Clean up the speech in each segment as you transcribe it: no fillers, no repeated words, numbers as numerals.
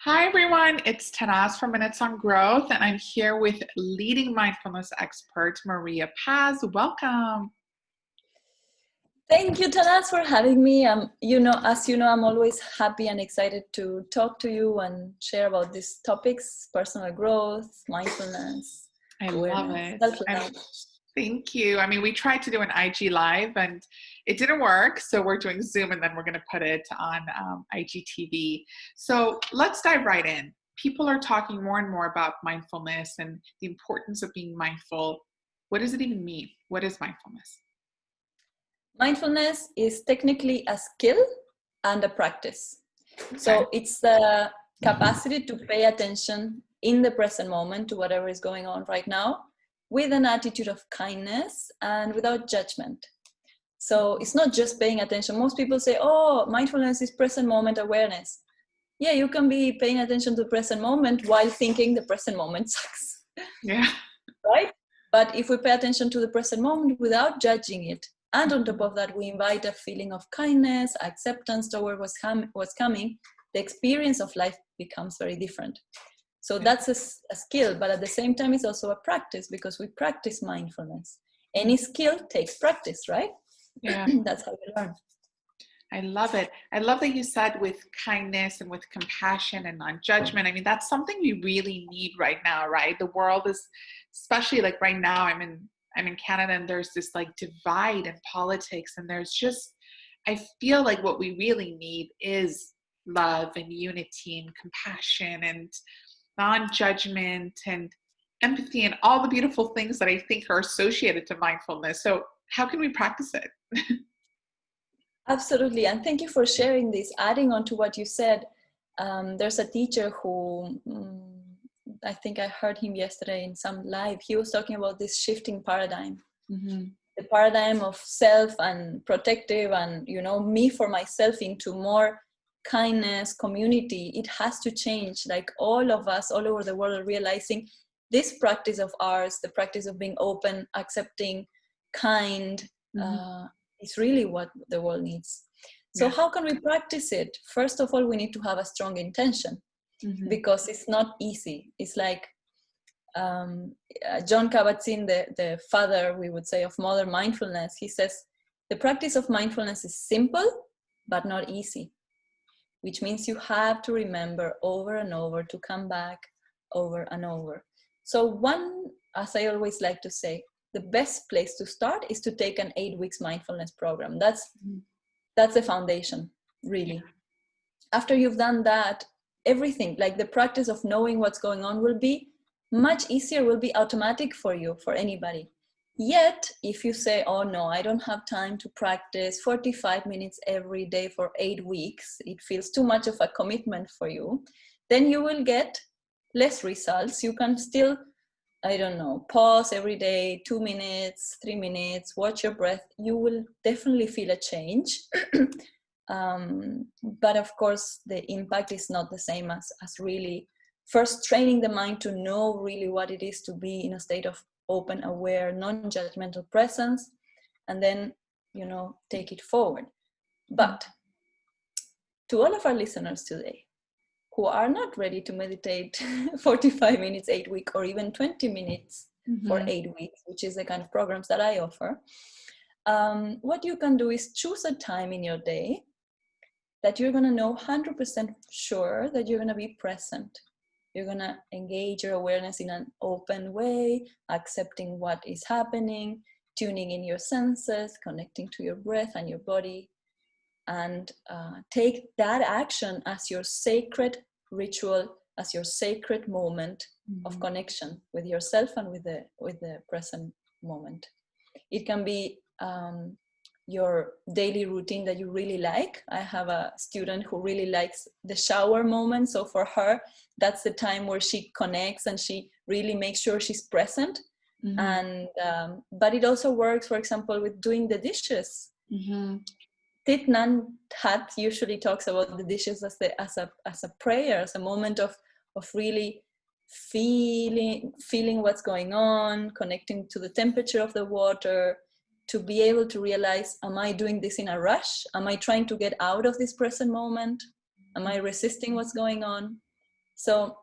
Hi everyone, it's Tannaz from Minutes on Growth, and I'm here with leading mindfulness expert Maria Paz. Welcome. Thank you, Tannaz, for having me. As you know, I'm always happy and excited to talk to you and share about these topics: personal growth, mindfulness, I love awareness, it. self-love. Thank you. I mean, we tried to do an IG live and it didn't work, so we're doing Zoom and then we're going to put it on IGTV. So let's dive right in. People are talking more and more about mindfulness and the importance of being mindful. What does it even mean? What is mindfulness? Mindfulness is technically a skill and a practice. Okay. So it's the capacity to pay attention in the present moment to whatever is going on right now with an attitude of kindness and without judgment. So it's not just paying attention. Most people say, oh, mindfulness is present moment awareness. Yeah, you can be paying attention to the present moment while thinking the present moment sucks. Yeah. Right? But if we pay attention to the present moment without judging it, and on top of that, we invite a feeling of kindness, acceptance toward what's coming, the experience of life becomes very different. So that's a skill, but at the same time, it's also a practice because we practice mindfulness. Any skill takes practice, right? Yeah. That's how we learn. I love it. I love that you said with kindness and with compassion and non-judgment. I mean, that's something we really need right now, right? The world is, especially like right now, I'm in Canada and there's this like divide in politics, and there's just, I feel like what we really need is love and unity and compassion and non-judgment and empathy and all the beautiful things that I think are associated to mindfulness. So how can we practice it? Absolutely, and thank you for sharing this. Adding on to what you said, there's a teacher who, I think I heard him yesterday in some live, he was talking about this shifting paradigm. Mm-hmm. The paradigm of self and protective and, me for myself into more kindness, community. It has to change. Like all of us all over the world are realizing this practice of ours, the practice of being open, accepting, kind, is really what the world needs. So how can we practice it? First of all, we need to have a strong intention because it's not easy. It's like John Kabat-Zinn, the father, we would say, of modern mindfulness, he says, the practice of mindfulness is simple, but not easy, which means you have to remember over and over to come back over and over. So as I always like to say, the best place to start is to take an 8 weeks mindfulness program. That's the foundation, really. After you've done that, everything, like the practice of knowing what's going on will be much easier, will be automatic for you, for anybody. Yet, if you say, oh no, I don't have time to practice 45 minutes every day for 8 weeks, it feels too much of a commitment for you, then you will get less results. You can still, I don't know, pause every day, 2 minutes, 3 minutes, watch your breath. You will definitely feel a change. But of course, the impact is not the same as really first training the mind to know really what it is to be in a state of open, aware, non-judgmental presence, and then, take it forward. But to all of our listeners today who are not ready to meditate 45 minutes, 8 weeks, or even 20 minutes for 8 weeks, which is the kind of programs that I offer, what you can do is choose a time in your day that you're going to know 100% sure that you're going to be present. You're going to engage your awareness in an open way, accepting what is happening, tuning in your senses, connecting to your breath and your body, and take that action as your sacred ritual, as your sacred moment of connection with yourself and with the present moment. It can be your daily routine that you really like. I have a student who really likes the shower moment. So for her, that's the time where she connects and she really makes sure she's present. And but it also works, for example, with doing the dishes. Thich Nhat Hanh usually talks about the dishes as a prayer, as a moment of really feeling what's going on, connecting to the temperature of the water, to be able to realize, am I doing this in a rush? Am I trying to get out of this present moment? Am I resisting what's going on? So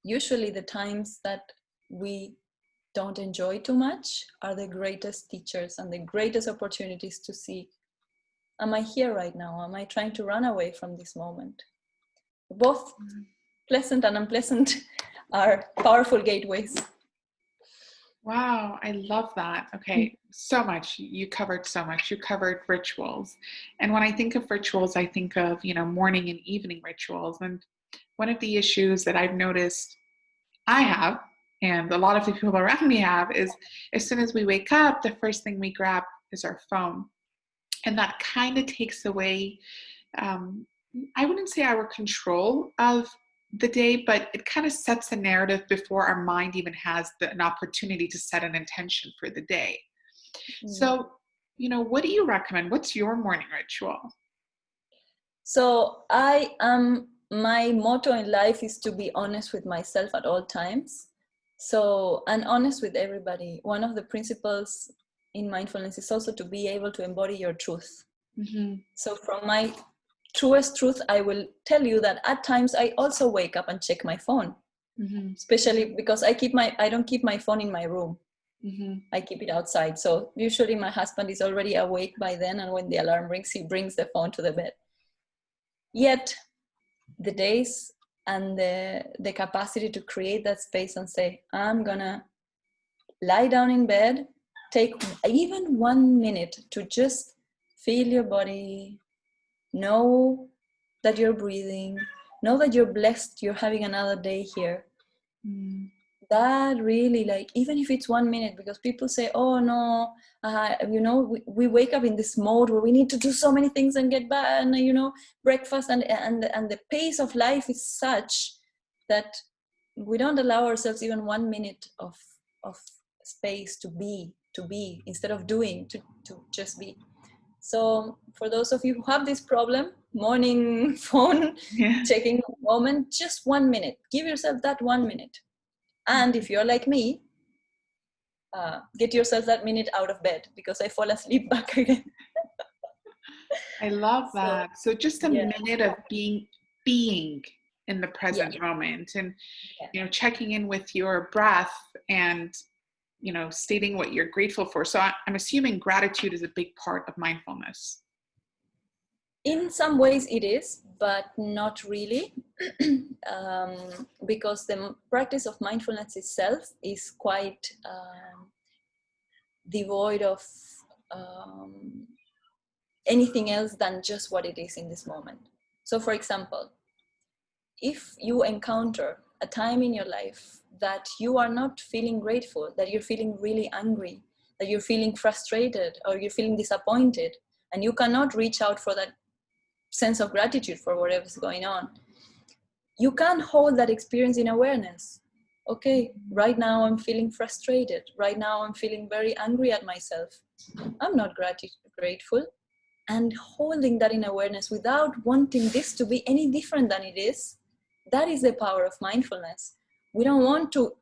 usually the times that we don't enjoy too much are the greatest teachers and the greatest opportunities to see, am I here right now? Am I trying to run away from this moment? Both pleasant and unpleasant are powerful gateways. Wow, I love that. Okay, so much. You covered so much. You covered rituals. And when I think of rituals, I think of, morning and evening rituals. And one of the issues that I've noticed I have, and a lot of the people around me have, is as soon as we wake up, the first thing we grab is our phone. And that kind of takes away, I wouldn't say our control of the day, but it kind of sets a narrative before our mind even has an opportunity to set an intention for the day. So, what do you recommend? What's your morning ritual? So my motto in life is to be honest with myself at all times. So, and honest with everybody. One of the principles in mindfulness is also to be able to embody your truth. Mm-hmm. So from my truest truth, I will tell you that at times I also wake up and check my phone, especially because I don't keep my phone in my room. I keep it outside. So usually my husband is already awake by then, and when the alarm rings, he brings the phone to the bed. Yet the days and the capacity to create that space and say, I'm gonna lie down in bed, take even 1 minute to just feel your body, know that you're breathing, know that you're blessed, you're having another day here. That really, like, even if it's 1 minute, because people say, oh no, we wake up in this mode where we need to do so many things and get back, and breakfast and the pace of life is such that we don't allow ourselves even 1 minute of space to be instead of doing, to just be. So for those of you who have this problem, morning phone checking moment, just 1 minute, give yourself that 1 minute. And if you're like me, get yourself that minute out of bed, because I fall asleep back again. I love that. So just a minute of being in the present moment, and checking in with your breath, and stating what you're grateful for. So I'm assuming gratitude is a big part of mindfulness. In some ways it is, but not really, because the practice of mindfulness itself is quite devoid of anything else than just what it is in this moment. So for example, if you encounter a time in your life that you are not feeling grateful, that you're feeling really angry, that you're feeling frustrated, or you're feeling disappointed, and you cannot reach out for that sense of gratitude for whatever's going on, you can hold that experience in awareness. Okay, right now I'm feeling frustrated. Right now I'm feeling very angry at myself. I'm not grateful. And holding that in awareness without wanting this to be any different than it is, that is the power of mindfulness. We don't want to,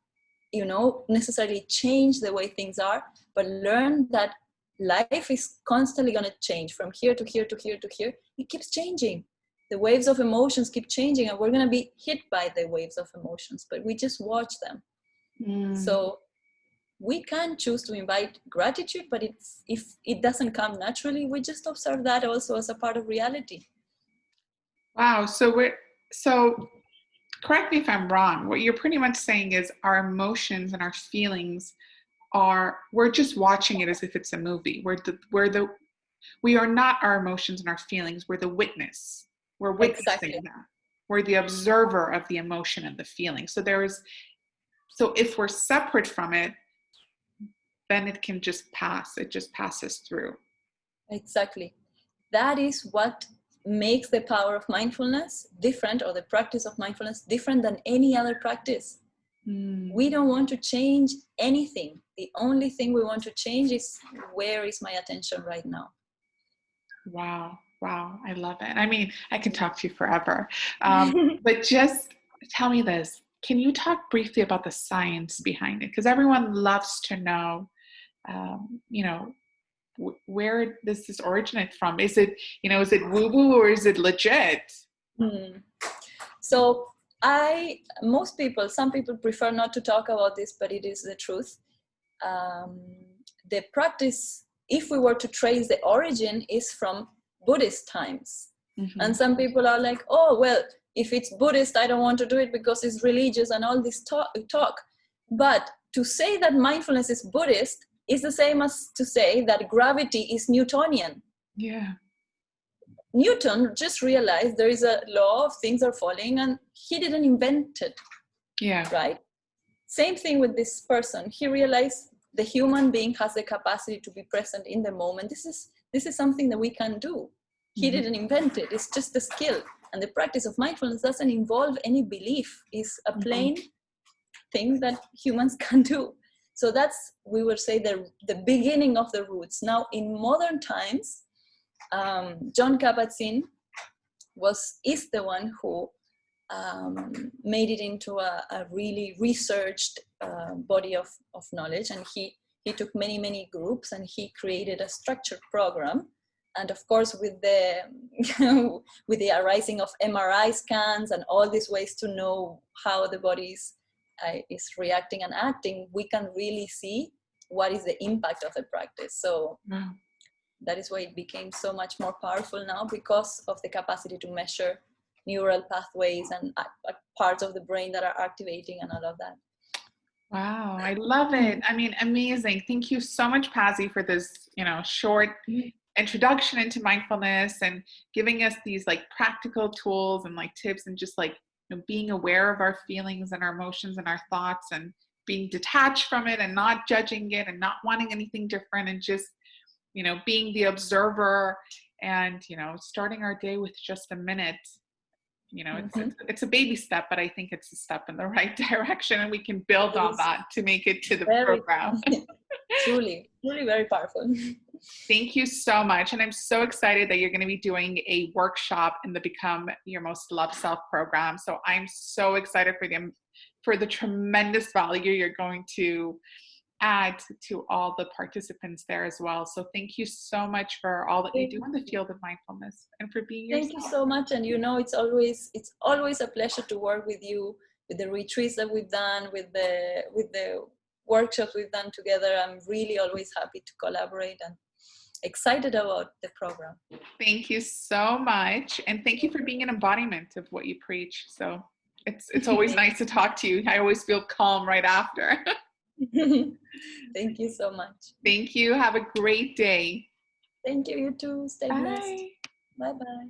necessarily change the way things are, but learn that life is constantly going to change from here to here to here to here. It keeps changing. The waves of emotions keep changing, and we're going to be hit by the waves of emotions, but we just watch them. So we can choose to invite gratitude, but if it doesn't come naturally, we just observe that also as a part of reality. Wow. So correct me if I'm wrong. What you're pretty much saying is our emotions and our feelings we're just watching it as if it's a movie. We are not our emotions and our feelings. We're the witness. We're witnessing that. We're the observer of the emotion and the feeling. So if we're separate from it, then it can just pass. It just passes through. Exactly. That is what makes the power of mindfulness different, or the practice of mindfulness different than any other practice. We don't want to change anything. The only thing we want to change is, where is my attention right now? Wow. I love it. I mean, I can talk to you forever. But just tell me this. Can you talk briefly about the science behind it? Because everyone loves to know, where does this originate from? Is it woo-woo, or is it legit? So Most people, some people prefer not to talk about this, but it is the truth. The practice, if we were to trace the origin, is from Buddhist times. Mm-hmm. And some people are like, oh, well, if it's Buddhist, I don't want to do it because it's religious and all this talk. But to say that mindfulness is Buddhist is the same as to say that gravity is Newtonian. Yeah. Newton just realized there is a law of things are falling, and he didn't invent it. Yeah. Right. Same thing with this person. He realized the human being has the capacity to be present in the moment. This is something that we can do. He Mm-hmm. didn't invent it. It's just a skill. And the practice of mindfulness doesn't involve any belief. It's a plain thing that humans can do. So that's, we would say, the beginning of the roots. Now, in modern times, John Kabat-Zinn is the one who made it into a really researched body of knowledge. And he took many groups and he created a structured program. And of course, with the with the arising of MRI scans and all these ways to know how the body is reacting and acting, we can really see what is the impact of the practice. So that is why it became so much more powerful now, because of the capacity to measure neural pathways and parts of the brain that are activating and all of that. Wow, I love it. I mean, amazing. Thank you so much, Pazzi, for this, short introduction into mindfulness and giving us these like practical tools and like tips, and just like being aware of our feelings and our emotions and our thoughts, and being detached from it and not judging it and not wanting anything different, and just being the observer, and starting our day with just a minute. It's a baby step, but I think it's a step in the right direction, and we can build on that to make it to the program. Truly very powerful. Thank you so much. And I'm so excited that you're going to be doing a workshop in the Become Your Most Loved Self program. So I'm so excited for the tremendous value you're going to add to all the participants there as well. So thank you so much for all that you do in the field of mindfulness and for being yourself. Thank you so much. And it's always a pleasure to work with you, with the retreats that we've done, with the workshops we've done together. I'm really always happy to collaborate and excited about the program. Thank you so much. And thank you for being an embodiment of what you preach. So it's always nice to talk to you. I always feel calm right after. Thank you so much. Thank you. Have a great day. Thank you. You too. Stay blessed. Bye. Bye-bye.